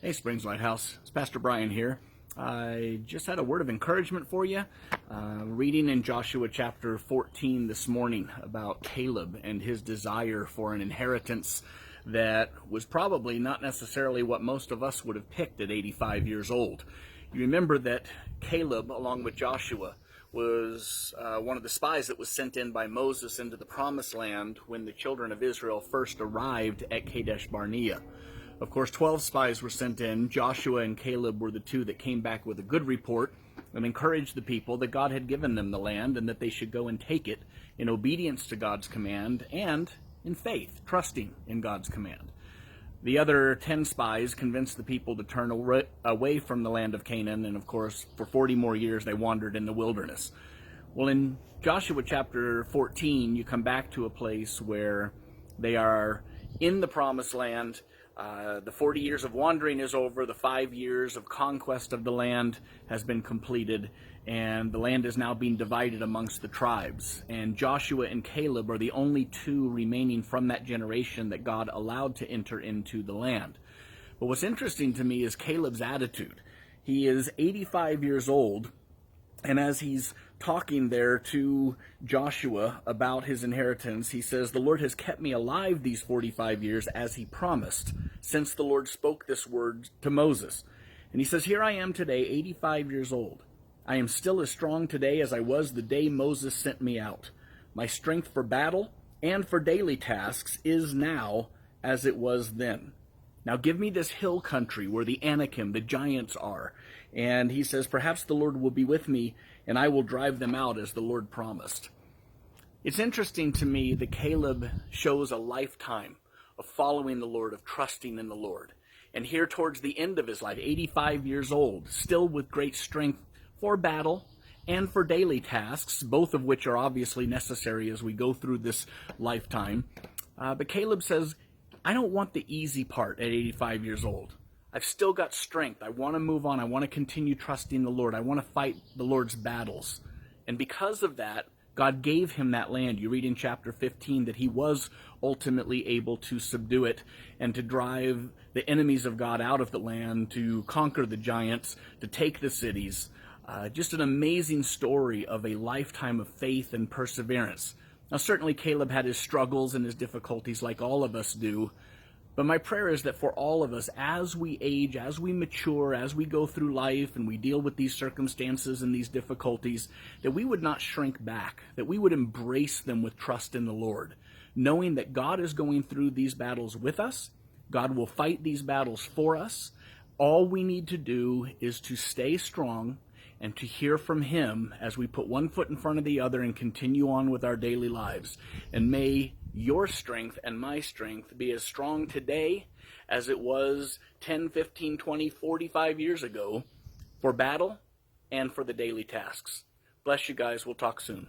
Hey, Springs Lighthouse. It's Pastor Brian here. I just had a word of encouragement for you. Reading in Joshua chapter 14 this morning about Caleb and his desire for an inheritance that was probably not necessarily what most of us would have picked at 85 years old. You remember that Caleb, along with Joshua, was one of the spies that was sent in by Moses into the Promised Land when the children of Israel first arrived at Kadesh Barnea. Of course, 12 spies were sent in. Joshua and Caleb were the two that came back with a good report and encouraged the people that God had given them the land and that they should go and take it in obedience to God's command and in faith, trusting in God's command. The other 10 spies convinced the people to turn away from the land of Canaan, and of course, for 40 more years they wandered in the wilderness. Well, in Joshua chapter 14, you come back to a place where they are in the Promised Land. The 40 years of wandering is over. The 5 years of conquest of the land has been completed, and the land is now being divided amongst the tribes. And Joshua and Caleb are the only two remaining from that generation that God allowed to enter into the land. But what's interesting to me is Caleb's attitude. He is 85 years old, and as he's talking there to Joshua about his inheritance, he says, "The Lord has kept me alive these 45 years as he promised, since the Lord spoke this word to Moses." And he says, "Here I am today, 85 years old. I am still as strong today as I was the day Moses sent me out. My strength for battle and for daily tasks is now as it was then. Now give me this hill country where the Anakim, the giants, are." And he says, "Perhaps the Lord will be with me, and I will drive them out as the Lord promised." It's interesting to me that Caleb shows a lifetime of following the Lord, of trusting in the Lord. And here towards the end of his life, 85 years old, still with great strength for battle and for daily tasks, both of which are obviously necessary as we go through this lifetime. But Caleb says, "I don't want the easy part at 85 years old. I've still got strength. I want to move on. I want to continue trusting the Lord. I want to fight the Lord's battles." And because of that, God gave him that land. You read in chapter 15 that he was ultimately able to subdue it and to drive the enemies of God out of the land, to conquer the giants, to take the cities. Just an amazing story of a lifetime of faith and perseverance. Now, certainly Caleb had his struggles and his difficulties like all of us do. But my prayer is that for all of us, as we age, as we mature, as we go through life and we deal with these circumstances and these difficulties, that we would not shrink back, that we would embrace them with trust in the Lord, knowing that God is going through these battles with us. God will fight these battles for us. All we need to do is to stay strong and to hear from him as we put one foot in front of the other and continue on with our daily lives. And may your strength and my strength be as strong today as it was 10, 15, 20, 45 years ago for battle and for the daily tasks. Bless you guys. We'll talk soon.